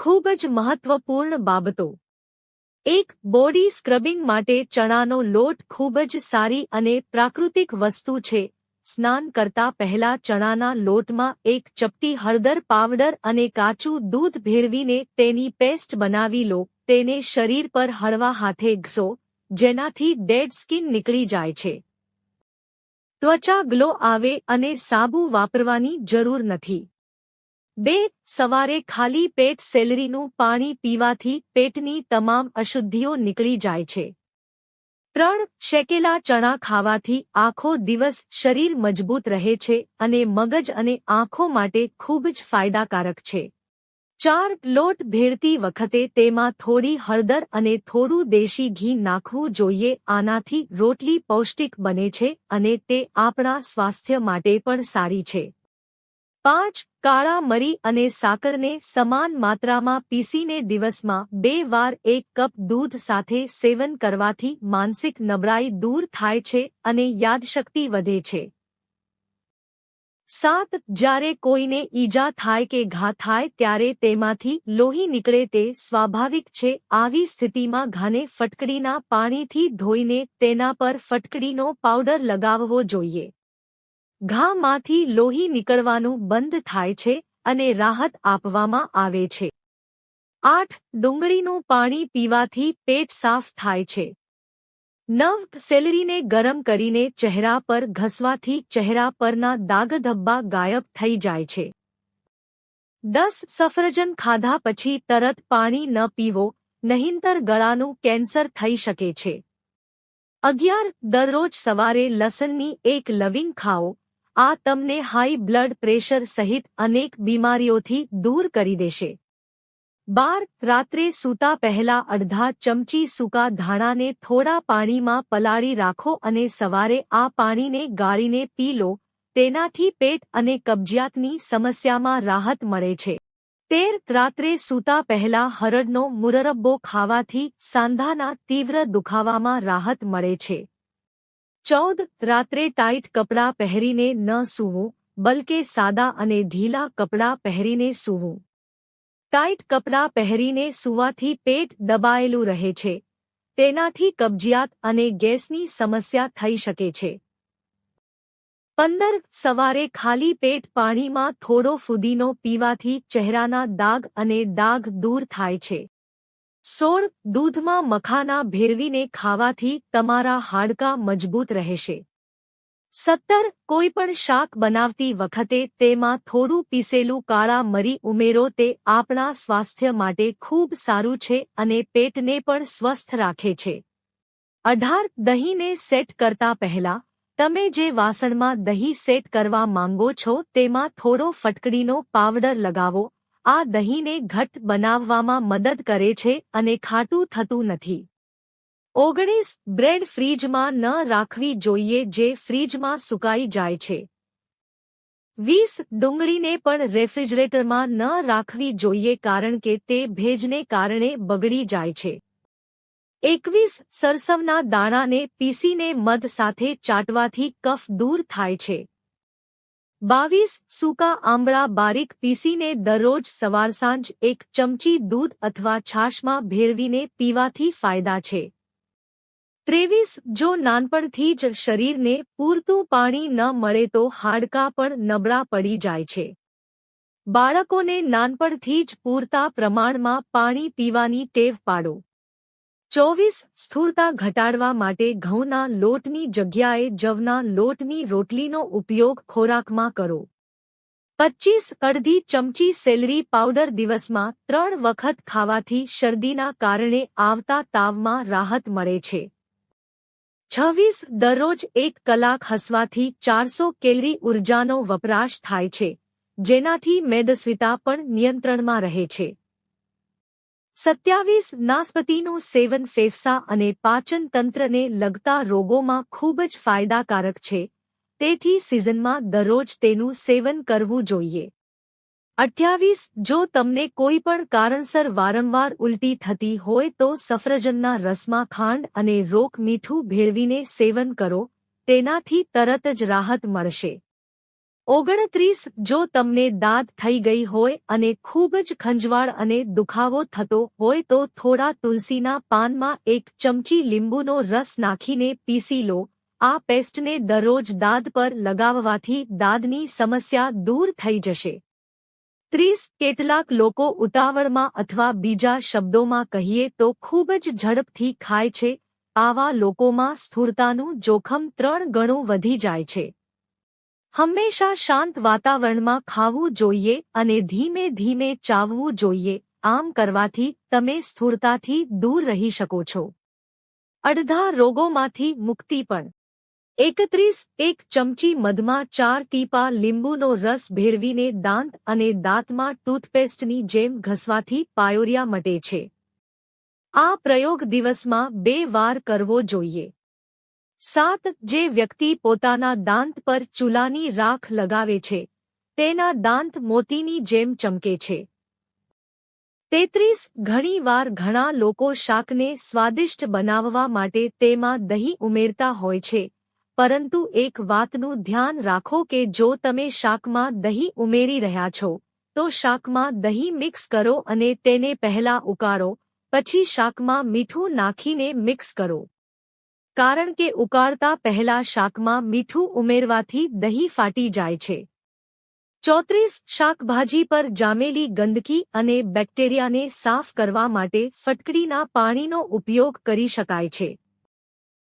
ખૂબ જ મહત્વપૂર્ણ બાબતો। 1. બોડી સ્ક્રબિંગ માટે ચણાનો લોટ ખૂબ જ સારી અને પ્રાકૃતિક વસ્તુ છે। સ્નાન કરતા પહેલા ચણાના લોટમાં 1 ચપટી હળદર પાવડર અને કાચું દૂધ ભેળવીને તેની પેસ્ટ બનાવી લો। તેને શરીર પર હળવા હાથે ઘસો, જેનાથી ડેડ સ્કિન નીકળી જાય છે। ત્વચા ગ્લો આવે અને સાબુ વાપરવાની જરૂર નથી। 2. સવારે ખાલી પેટ સેલરીનું પાણી પીવાથી પેટની તમામ અશુદ્ધિઓ નીકળી જાય છે। 3. શેકેલા ચણા ખાવાથી આખો દિવસ શરીર મજબૂત રહે છે અને મગજ અને આંખો માટે ખૂબ જ ફાયદાકારક છે। 4. લોટ ભેળતી વખતે તેમાં થોડી હળદર અને થોડું દેશી ઘી નાખવું જોઈએ। આનાથી રોટલી પૌષ્ટિક બને છે અને તે આપણા સ્વાસ્થ્ય માટે પણ સારી છે। 5. કાળા મરી અને સાકરને સમાન માત્રામાં પીસીને દિવસમાં 2 વાર 1 કપ દૂધ સાથે સેવન કરવાથી માનસિક નબળાઈ દૂર થાય છે અને યાદશક્તિ વધે છે। 7. જ્યારે કોઈને ઈજા થાય કે ઘા થાય ત્યારે તેમાંથી લોહી નીકળે તે સ્વાભાવિક છે। આવી સ્થિતિમાં ઘાને ફટકડીના પાણીથી ધોઈને તેના પર ફટકડીનો પાવડર લગાવવો જોઈએ। ઘામાંથી લોહી નીકળવાનું બંધ થાય છે અને રાહત આપવામાં આવે છે। 8. ડુંગળીનું પાણી પીવાથી પેટ સાફ થાય છે। 9. સેલરીને ગરમ કરીને ચહેરા પર ઘસવાથી ચહેરા પરના દાગધબ્બા ગાયબ થઈ જાય છે। 10. સફરજન ખાધા પછી તરત પાણી ન પીવો, નહીંતર ગળાનું કેન્સર થઈ શકે છે। 11. દરરોજ સવારે લસણની 1 લવિંગ ખાઓ। આ તમને હાઈ બ્લડ પ્રેશર સહિત અનેક બીમારીઓથી દૂર કરી દેશે। 12. રાત્રે સૂતા પહેલા અડધા ચમચી સૂકા ધાણાને થોડા પાણીમાં પલાળી રાખો અને સવારે આ પાણીને ગાળીને પી લો। તેનાથી પેટ અને કબજિયાતની સમસ્યામાં રાહત મળે છે। 13. રાત્રે સૂતા પહેલા હરડનો મુરબ્બો ખાવાથી સાંધાના તીવ્ર દુખાવામાં રાહત મળે છે। 14. રાત્રે ટાઈટ કપડાં પહેરીને ન સૂવું, બલકે સાદા અને ઢીલા કપડાં પહેરીને સૂવું। ટાઈટ કપડાં પહેરીને સૂવાથી પેટ દબાયેલું રહે છે। તેનાથી કબજિયાત અને ગેસની સમસ્યા થઈ શકે છે। 15. સવારે ખાલી પેટ પાણીમાં થોડો ફુદીનો પીવાથી ચહેરાના દાગ અને ડાઘ દૂર થાય છે। 16. દૂધમાં મખાના ભેળવીને ખાવાથી તમારા હાડકાં મજબૂત રહેશે। 17. કોઈપણ શાક બનાવતી વખતે તેમાં થોડું પીસેલું કાળા મરી ઉમેરો। તે આપણા સ્વાસ્થ્ય માટે ખૂબ સારું છે અને પેટને પણ સ્વસ્થ રાખે છે। 18. દહીંને સેટ કરતા પહેલા તમે જે વાસણમાં દહીં સેટ કરવા માંગો છો તેમાં થોડો ફટકડીનો પાવડર લગાવો। આ દહીંને ઘટ્ટ બનાવવામાં મદદ કરે છે અને ખાટું થતું નથી। 19. બ્રેડ ફ્રીજમાં ન રાખવી જોઈએ જે ફ્રીજમાં સુકાઈ જાય છે। 20. ડુંગળીને પણ રેફ્રિજરેટરમાં ન રાખવી જોઈએ કારણ કે તે ભેજને કારણે બગડી જાય છે। 21. સરસવના દાણાને પીસીને મધ સાથે ચાટવાથી કફ દૂર થાય છે। 22. સૂકા આંબળા બારીક પીસીને દરરોજ સવાર સાંજ 1 ચમચી દૂધ અથવા છાશમાં ભેળવીને પીવાથી ફાયદા છે। 23. જો નાનપણથી જ શરીરને પૂરતું પાણી ન મળે તો હાડકાં પણ નબળા પડી જાય છે। બાળકોને નાનપણથી જ પૂરતા પ્રમાણમાં પાણી પીવાની ટેવ પાડો। 24. સ્થૂળતા ઘટાડવા માટે ઘઉંના લોટની જગ્યાએ જવના લોટની રોટલીનો ઉપયોગ ખોરાકમાં કરો। 25. અડધી ચમચી સેલરી પાવડર દિવસમાં 3 વખત ખાવાથી શરદીના કારણે આવતા તાવમાં રાહત મળે છે। 26. દરરોજ 1 કલાક હસવાથી 400 કેલરી ઉર્જાનો વપરાશ થાય છે, જેનાથી મેદસ્વીતા પણ નિયંત્રણમાં રહે છે। 27. નાસ્પતિનું સેવન ફેફસા અને પાચન તંત્રને લગતા રોગોમાં ખૂબ જ ફાયદાકારક છે, તેથી સિઝનમાં દરરોજ તેનું સેવન કરવું જોઈએ। 28. જો તમને કોઈ પણ કારણસર વારંવાર ઉલટી થતી હોય તો સફરજનના રસમાં ખાંડ અને રોક મીઠું ભેળવીને સેવન કરો, તેનાથી તરત જ રાહત મળશે। 29 જો તમને દાદ થઈ ગઈ હોય અને ખૂબ જ ખંજવાળ અને દુખાવો થતો હોય તો થોડા તુલસીના પાનમાં 1 ચમચી લીંબુનો રસ નાખીને પીસી લો. આ પેસ્ટને દરરોજ દાદ પર લગાવવાથી દાદની સમસ્યા દૂર થઈ જશે. 30 કેટલાક લોકો ઉતાવળમાં અથવા બીજા શબ્દોમાં કહીએ તો ખૂબ જ ઝડપથી ખાય છે. આવા લોકોમાં સ્થૂળતાનું જોખમ 3 ગણું વધી જાય છે. હંમેશા શાંત વાતાવરણમાં ખાવું જોઈએ અને ધીમે ધીમે ચાવવું જોઈએ. આમ કરવાથી તમે સ્થૂળતાથી દૂર રહી શકો છો. અડધા રોગોમાંથી મુક્તિ પણ. 31 1 ચમચી મધમાં 4 ટીપા લીંબુનો રસ ભેળવીને દાંત અને દાંતમાં ટૂથપેસ્ટની જેમ ઘસવાથી પાયોરિયા મટે છે. આ પ્રયોગ દિવસમાં 2 વાર કરવો જોઈએ. 7 જે વ્યક્તિ પોતાના દાંત પર ચૂલાની રાખ લગાવે છે તેના દાંત મોતીની જેમ ચમકે છે. 33 ઘણીવાર ઘણા લોકો શાકને સ્વાદિષ્ટ બનાવવા માટે તેમાં દહીં ઉમેરતા હોય છે, પરંતુ એક વાતનું ધ્યાન રાખો કે જો તમે શાકમાં દહીં ઉમેરી રહ્યા છો તો શાકમાં દહીં મિક્સ કરો અને તેને પહેલા ઉકાળો, પછી શાકમાં મીઠું નાખીને મિક્સ કરો. કારણ કે ઉકાળતા પહેલા શાકમાં મીઠું ઉમેરવાથી દહીં ફાટી જાય છે. 34 શાકભાજી પર જામેલી ગંદકી અને બેક્ટેરિયાને સાફ કરવા માટે ફટકડીના પાણીનો ઉપયોગ કરી શકાય છે.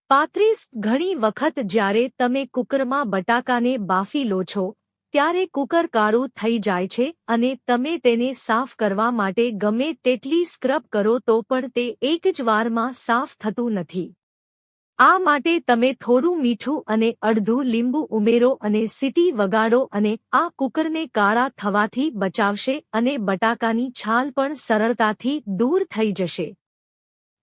35 ઘણી વખત જ્યારે તમે કુકરમાં બટાકાને બાફી લો છો ત્યારે કુકર કાળું થઈ જાય છે અને તમે તેને સાફ કરવા માટે ગમે તેટલી સ્ક્રબ કરો તો પણ તે એક જ વારમાં સાફ થતું નથી. આ માટે તમે થોડું મીઠું અને અડધું લીંબુ ઉમેરો અને સીટી વગાડો અને આ કુકરને કાળા થવાથી બચાવશે અને બટાકાની છાલ પણ સરળતાથી દૂર થઈ જશે.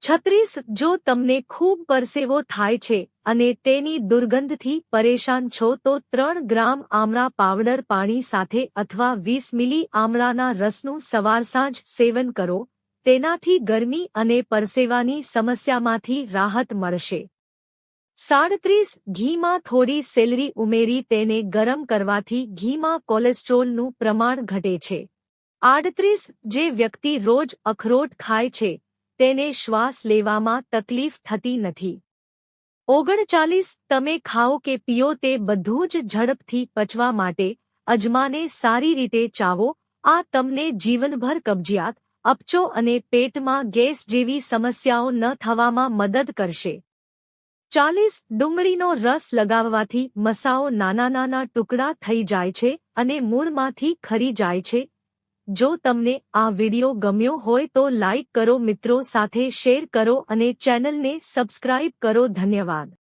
36 જો તમને ખૂબ પરસેવો થાય છે અને તેની દુર્ગંધથી પરેશાન છો તો 3 ગ્રામ આમળા પાવડર પાણી સાથે અથવા 20 મિલી આમળાના રસનું સવાર સાંજ સેવન કરો. તેનાથી ગરમી અને પરસેવાની સમસ્યામાંથી રાહત મળશે. 37 ઘીમાં થોડી સેલરી ઉમેરી તેને ગરમ કરવાથી ઘીમાં કોલેસ્ટ્રોલનું પ્રમાણ ઘટે છે. 38 જે વ્યક્તિ રોજ અખરોટ ખાય છે તેને શ્વાસ લેવામાં તકલીફ થતી નથી. 39 તમે ખાઓ કે પીઓ તે બધું જ ઝડપથી પચવા માટે અજમાને સારી રીતે ચાવો. આ તમને જીવનભર કબજિયાત, અપચો અને પેટમાં ગેસ જેવી સમસ્યાઓ ન થવામાં મદદ કરશે. 40 ડુંગળીનો રસ લગાવવાથી મસાઓ નાના નાના ટુકડા થઈ જાય છે અને મૂળમાંથી ખરી જાય છે. જો તમને આ વિડિયો ગમ્યો હોય તો લાઇક કરો, મિત્રો સાથે શેર કરો અને ચેનલને સબસ્ક્રાઇબ કરો. ધન્યવાદ.